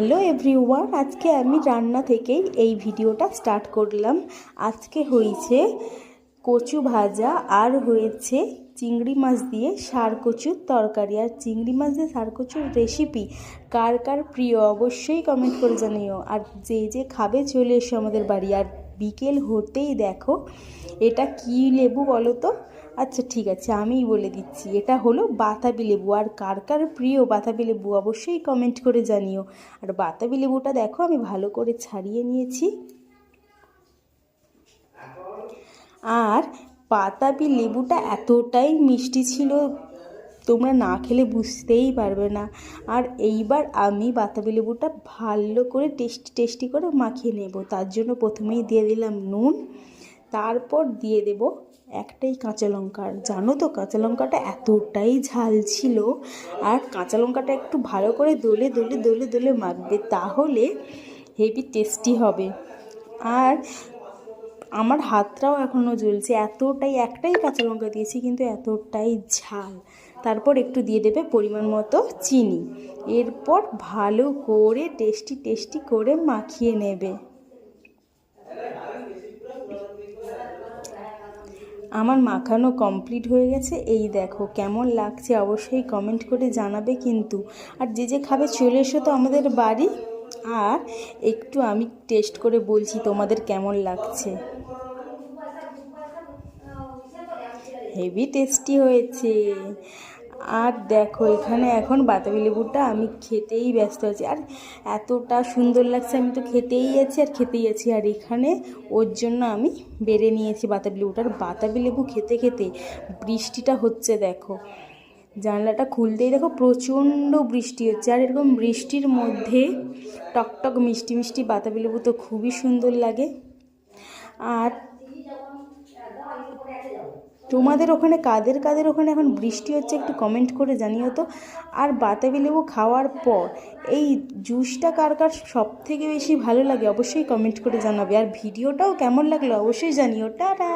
Hello everyone, আজকে আমি রান্না থেকেই এই ভিডিওটা স্টার্ট করলাম। আজকে হয়েছে কচু ভাজা আর হয়েছে চিংড়ি মাছ দিয়ে সার কচুর তরকারি। আর চিংড়ি মাছ দিয়ে সার কচুর রেসিপি কার কার প্রিয় অবশ্যই কমেন্ট করে জানিও। আর যে যে খাবে চলে এসো আমাদের বাড়ি। আর বিকেল হতেই দেখো এটা কি লেবু বলো তো? আচ্ছা ঠিক আছে, আমিই বলে দিচ্ছি, এটা হলো বাতাবি লেবু। আর কার কার প্রিয় বাতাবি লেবু অবশ্যই কমেন্ট করে জানিও। আর বাতাবি লেবুটা দেখো আমি ভালো করে ছাড়িয়ে নিয়েছি। আর বাতাবি লেবুটা এতটাই মিষ্টি ছিল, তোমরা না খেলে বুঝতেই পারবে না। আর এইবার আমি বাতাবি লেবুটা ভালো করে টেস্টি করে মাখিয়ে নেব। তার জন্য প্রথমেই দিয়ে দিলাম নুন, তারপর দিয়ে দেব একটাই কাঁচা লঙ্কা। আর জানো তো কাঁচা লঙ্কাটা এতটাই ঝাল ছিল। আর কাঁচা লঙ্কাটা একটু ভালো করে দলে দলে দলে দলে মাখবে, তাহলে হেভি টেস্টি হবে। আর আমার হাতটাও এখনও জ্বলছে, এতটাই, একটাই কাঁচা লঙ্কা দিয়েছি কিন্তু এতটাই ঝাল। তারপর একটু দিয়ে দেবে পরিমাণ মতো চিনি। এরপর ভালো করে টেস্টি করে মাখিয়ে নেবে। আমার মাখানো কমপ্লিট হয়ে গেছে। এই দেখো কেমন লাগছে অবশ্যই কমেন্ট করে জানাবে কিন্তু। আর যে যে খাবে চলে এসো তো আমাদের বাড়ি। আর একটু আমি টেস্ট করে বলছি তোমাদের কেমন লাগছে। হেভি টেস্টি হয়েছে। আর দেখো এখানে এখন বাতাবি লেবুটা আমি খেতেই ব্যস্ত আছি। আর এতটা সুন্দর লাগছে, আমি তো খেতেই আছি। আর এখানে ওর জন্য আমি বেড়ে নিয়েছি বাতাবি লেবুটা। আর বাতাবি লেবু খেতে খেতে বৃষ্টিটা হচ্ছে দেখো, জানলাটা খুলতেই দেখো প্রচণ্ড বৃষ্টি হচ্ছে। আর এরকম বৃষ্টির মধ্যে টকটক মিষ্টি মিষ্টি বাতাবি লেবু তো খুবই সুন্দর লাগে। আর তোমাদের ওখানে কাদের ওখানে এখন বৃষ্টি হচ্ছে একটু কমেন্ট করে জানিও তো। আর বাতাবি লেবু খাওয়ার পর এই জুসটা কার কার সব থেকে বেশি ভালো লাগে অবশ্যই কমেন্ট করে জানাবে। আর ভিডিওটাও কেমন লাগলো অবশ্যই জানিও। টাটা।